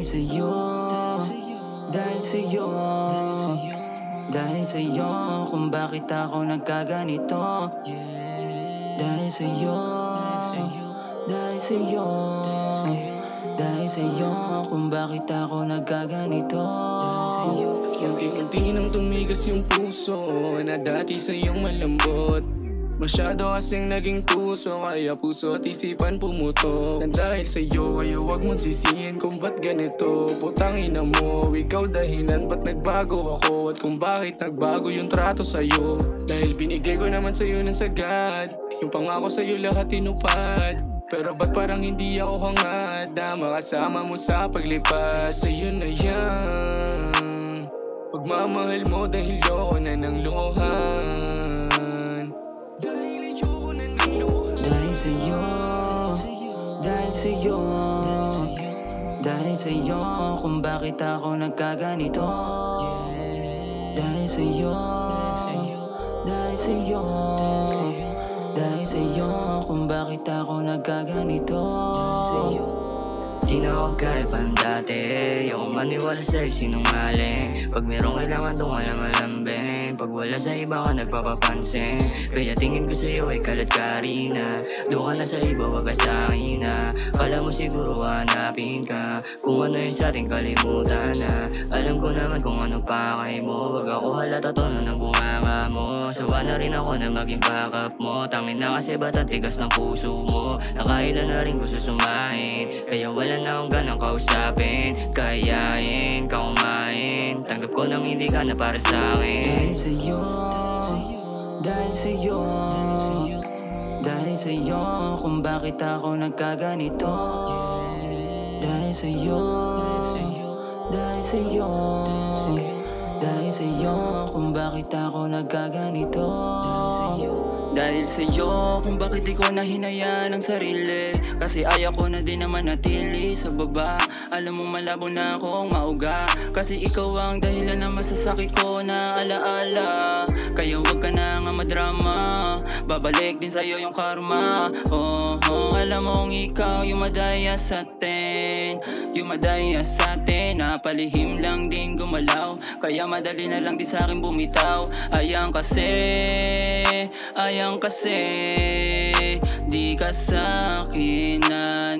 sa'yo, dahil sa'yo, dahil sa'yo, kung bakit ako nagkaganito. Dahil sa'yo, dahil sa'yo, dahil sa'yo, kung bakit ako nagkaganito. Unti-unti nang tumigas yung puso na dati sa'yong malambot. Masyado kasing naging tuso, kaya puso at isipan pumutok. Nang dahil sa'yo, kaya wag mong sisihin kung ba't ganito. Putang ina mo, ikaw dahilan ba't nagbago ako. At kung bakit nagbago yung trato sa'yo. Dahil binigay ko naman sa'yo ng sagad, yung pangako sa'yo lahat tinupad. Pero ba't parang hindi ako hangad na makasama mo sa paglipas. Sa'yo na yan, pagmamahal mo dahil yoko na ng luhan. Dahil ayoko na ng luhan. Dahil sa'yo, dahil sa'yo, dahil sa'yo, kung bakit ako nagkaganito. Dahil sa'yo, dahil sa'yo, dahil sa'yo, kung bakit ako nagkaganito. Di na ako kahit pang dati, ayoko maniwala sa'yo sinungaling. Pag merong kailangan doon ka lang alambing, pag wala sa iba ka nagpapapansin. Kaya tingin ko sa'yo ay kalat ka rin na. Doon ka na sa iba, wag ka sa'kin na. Kala mo siguro hanapin ka, kung ano yun sa'ting kalimutan na. Alam ko naman kung ano pakay mo, wag ako halata tono ng bunganga mo. Sawa na rin ako na maging backup mo. Tangin na kasi ba't ang tigas ng puso mo. Nakailan na rin gusto sumahin, kaya wala na akong ganang kausapin. Kayain, kaumain, tanggap ko nang hindi ka na para sa'kin. Dahil sa'yo, dahil sa'yo, dahil sa'yo, kung bakit ako nagkaganito. Dahil sa'yo, dahil sa'yo, dahil sa'yo, kung bakit ako nagkaganito. Dahil sa'yo, kung bakit di ko na hinayaan ang sarili. Kasi ayaw ko na din naman natili sa baba. Alam mo malabo na akong mauga, kasi ikaw ang dahilan na masasakit ko na alaala. Kaya wag ka na nga madrama, babalik din sa'yo yung karma. Alam mong ikaw yung madaya sa'tin, yung madaya sa'tin. Napalihim lang din gumalaw, kaya madali na lang din sa'kin bumitaw. Ayang kasi di ka sa'kin na